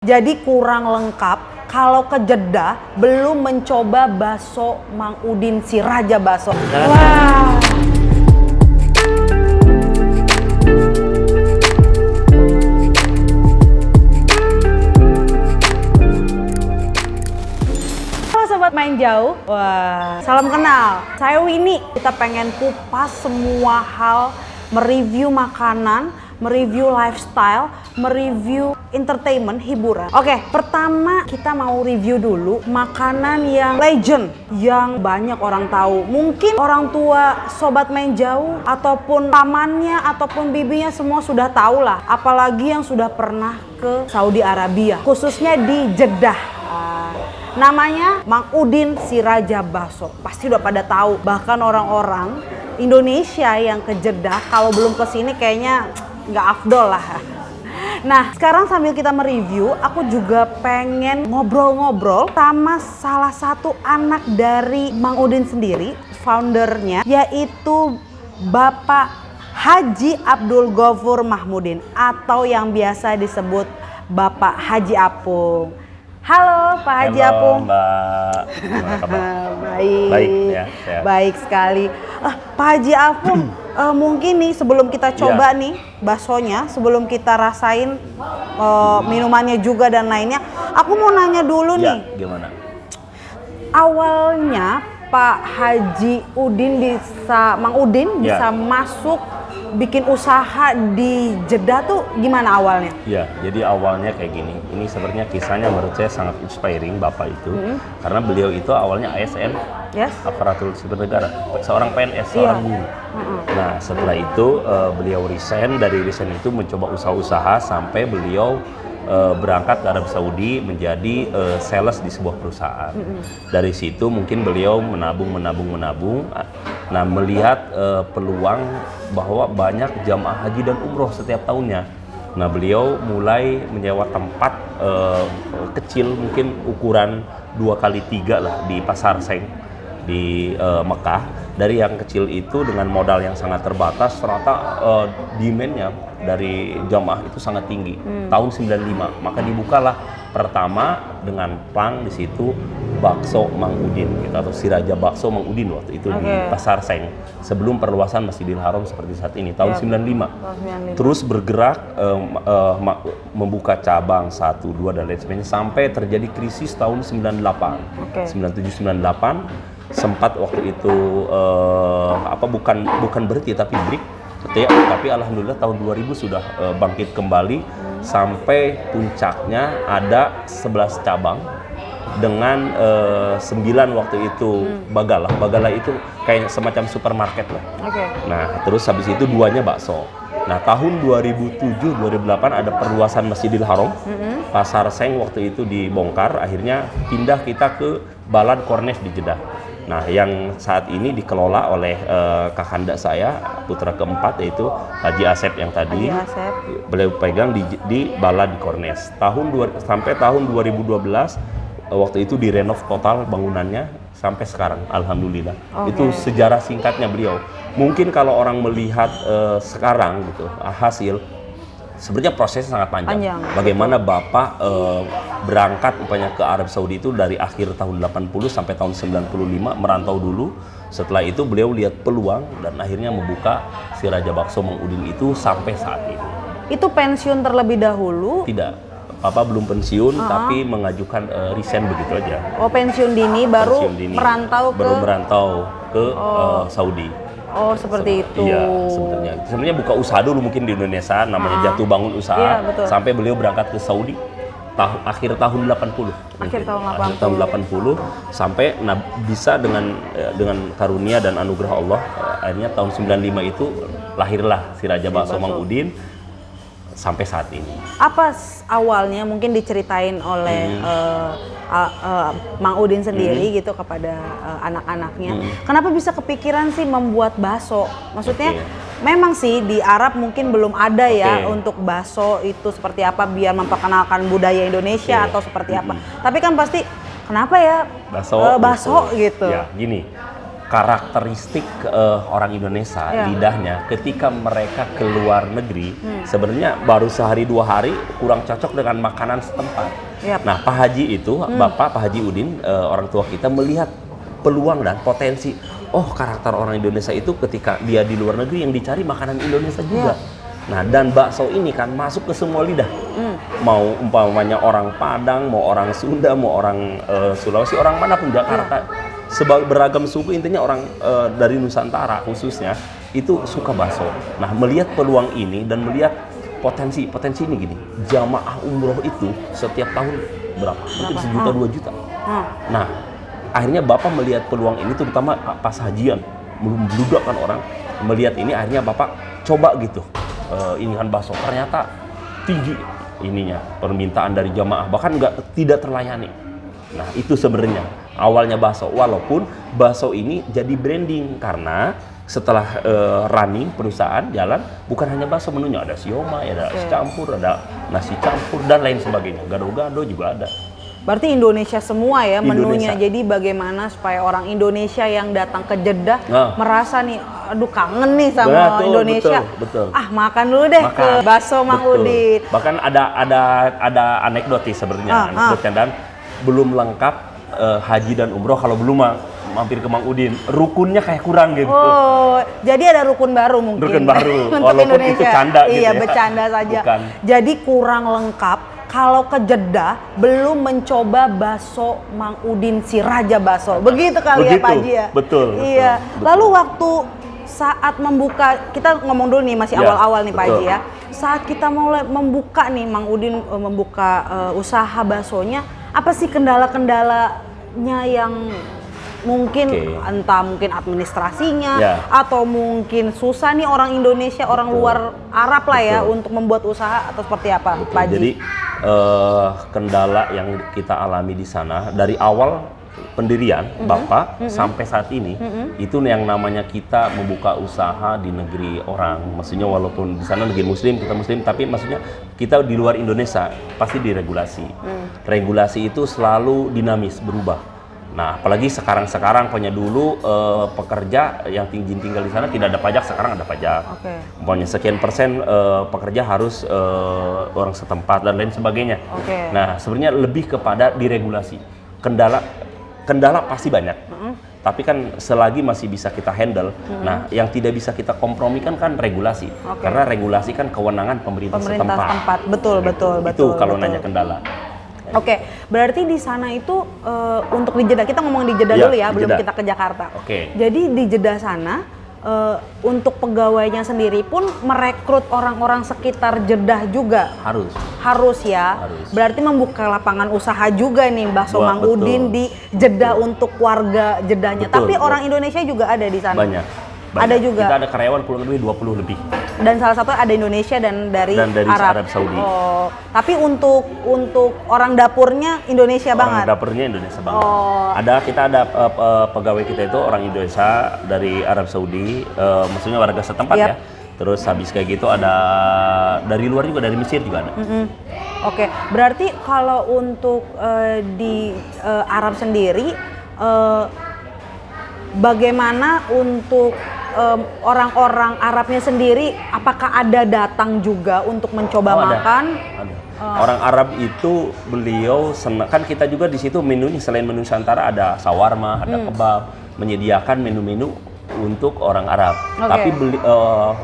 Jadi kurang lengkap kalau ke Jeddah belum mencoba bakso Mang Udin si Raja Bakso. Wah. Halo Sobat Main Jauh. Wah, salam kenal. Saya Winnie. Kita pengen kupas semua hal, mereview makanan, mereview lifestyle, mereview entertainment, hiburan. Oke, pertama kita mau review dulu makanan yang legend, yang banyak orang tahu. Mungkin orang tua Sobat Main Jauh, ataupun pamannya, ataupun bibinya semua sudah tahu lah. Apalagi yang sudah pernah ke Saudi Arabia, khususnya di Jeddah. Namanya Mang Udin si Raja Bakso. Pasti udah pada tahu. Bahkan orang-orang Indonesia yang ke Jeddah, kalau belum ke sini kayaknya nggak afdol lah. Nah, sekarang sambil kita mereview, aku juga pengen ngobrol-ngobrol sama salah satu anak dari Mang Udin sendiri, foundernya, yaitu Bapak Haji Abdul Ghafur Mahmudin, atau yang biasa disebut Bapak Haji Apung. Halo Pak Haji Apung. Mbak, gimana kabar? Baik, ya, sehat. Baik sekali. Pak Haji Apung, mungkin nih sebelum kita coba nih baksonya, sebelum kita rasain minumannya juga dan lainnya, aku mau nanya dulu nih. Gimana? Awalnya Pak Haji Udin Mang Udin bisa masuk bikin usaha di Jeddah tuh gimana awalnya? Ya, jadi awalnya kayak gini. Ini sebenarnya kisahnya menurut saya sangat inspiring Bapak itu, karena beliau itu awalnya ASN, aparatur sipil negara, seorang PNS, seorang guru. Nah, setelah itu beliau resign, dari resign itu mencoba usaha-usaha sampai beliau berangkat ke Arab Saudi menjadi sales di sebuah perusahaan. Dari situ mungkin beliau menabung. Nah, melihat peluang bahwa banyak jamaah haji dan umroh setiap tahunnya. Nah, beliau mulai menyewa tempat kecil, mungkin ukuran 2x3 lah di Pasar Seng di Mekah. Dari yang kecil itu dengan modal yang sangat terbatas, ternyata demand-nya dari jamaah itu sangat tinggi. Tahun 95, maka dibukalah pertama dengan plang di situ bakso Mang Udin gitu, atau si Raja Bakso Mang Udin waktu itu di Pasar Seng, sebelum perluasan Masjidil Haram seperti saat ini tahun 95. Terus bergerak membuka cabang 1, 2 dan lain sebagainya sampai terjadi krisis tahun 98. 97 98 sempat waktu itu bukan berhenti tapi break. Tapi alhamdulillah tahun 2000 sudah bangkit kembali sampai puncaknya ada 11 cabang dengan 9 waktu itu Bagala. Bagala itu kayak semacam supermarket lah. Nah, terus habis itu 2-nya bakso. Nah, tahun 2007-2008 ada perluasan Masjidil Haram. Pasar Seng waktu itu dibongkar, akhirnya pindah kita ke Balad Corniche di Jeddah. Nah, yang saat ini dikelola oleh kakanda saya, putra keempat, yaitu Haji Asep yang tadi. Beliau pegang di Balad Corniche. Sampai tahun 2012, waktu itu direnov total bangunannya sampai sekarang, alhamdulillah. Itu sejarah singkatnya beliau. Mungkin kalau orang melihat sekarang gitu hasil, sebenarnya prosesnya sangat panjang. Bagaimana Bapak berangkat umpamanya ke Arab Saudi itu dari akhir tahun 80 sampai tahun 95, merantau dulu. Setelah itu beliau lihat peluang dan akhirnya membuka si Raja Bakso Mang Udin itu sampai saat ini. Itu pensiun terlebih dahulu? Tidak. Papa belum pensiun, tapi mengajukan resign begitu aja. Pensiun dini, baru merantau ke Saudi. Seperti itu. Iya, sebenarnya buka usaha dulu mungkin di Indonesia, namanya jatuh bangun usaha, sampai beliau berangkat ke Saudi akhir tahun 80. Akhir tahun 80 sampai bisa dengan karunia dan anugerah Allah, akhirnya tahun 95 itu lahirlah si Raja Bakso Mang Udin sampai saat ini. Apa awalnya mungkin diceritain oleh Mang Udin sendiri gitu kepada anak-anaknya. Kenapa bisa kepikiran sih membuat bakso? Maksudnya memang sih di Arab mungkin belum ada ya untuk bakso itu seperti apa biar memperkenalkan budaya Indonesia atau seperti apa. Tapi kan pasti kenapa ya bakso gitu. Ya, gini. karakteristik orang Indonesia, lidahnya ketika mereka ke luar negeri, sebenarnya baru sehari 2 hari kurang cocok dengan makanan setempat. Nah, Pak Haji itu, Bapak Pak Haji Udin, orang tua kita melihat peluang dan potensi. Oh, karakter orang Indonesia itu ketika dia di luar negeri yang dicari makanan Indonesia juga. Nah, dan bakso ini kan masuk ke semua lidah. Mau umpamanya orang Padang, mau orang Sunda, mau orang Sulawesi, orang manapun Jakarta, beragam suku, intinya orang dari Nusantara khususnya itu suka bakso. Nah, melihat peluang ini dan melihat potensi ini gini, jamaah umroh itu setiap tahun berapa? Mungkin 1 juta 2 juta. Nah, akhirnya Bapak melihat peluang ini, terutama pas hajian meludak kan orang melihat ini, akhirnya Bapak coba gitu. Ini kan bakso ternyata tinggi ininya permintaan dari jamaah, bahkan tidak terlayani. Nah, itu sebenarnya awalnya bakso, walaupun bakso ini jadi branding karena setelah running perusahaan jalan, bukan hanya bakso menunya, ada siomay, ada campur, ada nasi campur dan lain sebagainya, gado-gado juga ada. Berarti Indonesia semua ya menunya. Jadi bagaimana supaya orang Indonesia yang datang ke Jeddah merasa nih, aduh kangen nih sama Indonesia. Betul. Ah, makan dulu deh ke bakso Mang Udin. Bahkan ada anekdot sih sebenarnya, anekdotnya, dan belum lengkap haji dan umroh kalau belum mampir ke Mang Udin, rukunnya kayak kurang gitu. Oh, jadi ada rukun baru mungkin. Rukun baru, untuk walaupun Indonesia. itu canda gitu iya, ya. bercanda saja. Bukan. Jadi kurang lengkap kalau ke Jeddah belum mencoba bakso Mang Udin si Raja Bakso. Begitu kali ya Pak Haji ya? Betul. Iya. Betul. Lalu waktu saat membuka, kita ngomong dulu nih masih awal-awal nih Pak Haji ya. Saat kita mulai membuka nih, Mang Udin membuka usaha baksonya, apa sih kendala-kendalanya yang mungkin entah mungkin administrasinya atau mungkin susah nih orang Indonesia, orang luar Arab lah ya untuk membuat usaha atau seperti apa Pak Haji? Jadi kendala yang kita alami di sana dari awal pendirian Bapak sampai saat ini itu yang namanya kita membuka usaha di negeri orang, maksudnya walaupun di sana negeri muslim, kita muslim, tapi maksudnya kita di luar Indonesia pasti diregulasi. Regulasi itu selalu dinamis, berubah. Nah, apalagi sekarang pokoknya dulu pekerja yang tinggal di sana tidak ada pajak, sekarang ada pajak. Pokoknya sekian persen pekerja harus orang setempat dan lain sebagainya. Nah, sebenarnya lebih kepada diregulasi. Kendala pasti banyak. Tapi kan selagi masih bisa kita handle, nah yang tidak bisa kita kompromikan kan regulasi. Karena regulasi kan kewenangan pemerintah setempat. Betul. Itu kalau nanya kendala. Oke, berarti di sana itu untuk di Jeddah, kita ngomong di Jeddah dulu ya, belum kita ke Jakarta. Jadi di Jeddah sana untuk pegawainya sendiri pun merekrut orang-orang sekitar Jeddah juga. Harus ya. Berarti membuka lapangan usaha juga nih bakso Mang Udin di Jeddah untuk warga Jeddahnya. Tapi orang Indonesia juga ada di sana. Banyak. Ada juga. Kita ada karyawan kurang lebih 20 lebih. Dan salah satu ada Indonesia dan dari Arab Saudi. Oh, tapi untuk orang dapurnya Indonesia banget. Orang dapurnya Indonesia banget. Kita ada pegawai kita itu orang Indonesia dari Arab Saudi, maksudnya warga setempat ya. Terus habis kayak gitu ada dari luar juga, dari Mesir juga ada. Oke, berarti kalau untuk di Arab sendiri, bagaimana untuk orang-orang Arabnya sendiri, apakah ada datang juga untuk mencoba makan? Ada. Orang Arab itu beliau senang, kan kita juga di situ menunya selain menu Nusantara ada shawarma, ada kebab, menyediakan menu-menu untuk orang Arab. Tapi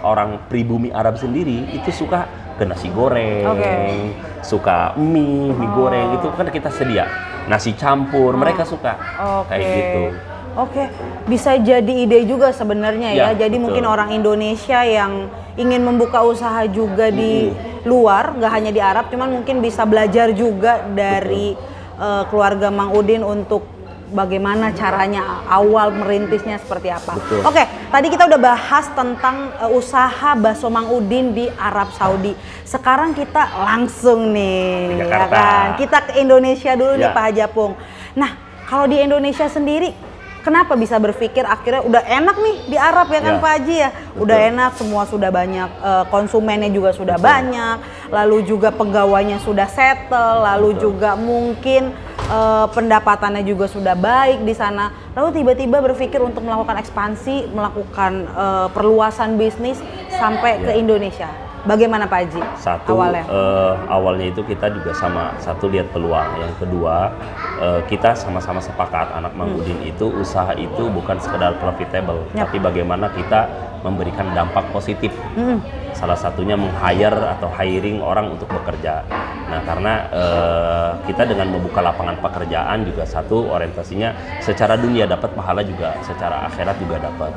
orang pribumi Arab sendiri itu suka ke nasi goreng, suka mie goreng, itu kan kita sedia. Nasi campur, mereka suka kayak gitu. Bisa jadi ide juga sebenarnya ya. Jadi mungkin orang Indonesia yang ingin membuka usaha juga di luar, nggak hanya di Arab, cuman mungkin bisa belajar juga dari keluarga Mang Udin untuk bagaimana caranya awal merintisnya seperti apa. Tadi kita udah bahas tentang usaha bakso Mang Udin di Arab Saudi. Sekarang kita langsung nih, ya kan? Kita ke Indonesia dulu nih Pak Haji Apung. Nah, kalau di Indonesia sendiri, kenapa bisa berpikir akhirnya udah enak nih di Arab ya kan Pak Haji ya? Udah enak, semua sudah banyak, konsumennya juga sudah banyak, lalu juga pegawainya sudah settle, lalu juga mungkin pendapatannya juga sudah baik di sana, lalu tiba-tiba berpikir untuk melakukan ekspansi, melakukan perluasan bisnis sampai ke Indonesia. Bagaimana Pak Haji awalnya? Awalnya itu kita juga satu lihat peluang, yang kedua kita sama-sama sepakat anak Mang Udin itu usaha itu bukan sekedar profitable, tapi bagaimana kita memberikan dampak positif. Salah satunya meng-hire atau hiring orang untuk bekerja. Nah karena kita dengan membuka lapangan pekerjaan juga satu orientasinya secara dunia dapat pahala juga, secara akhirat juga dapat.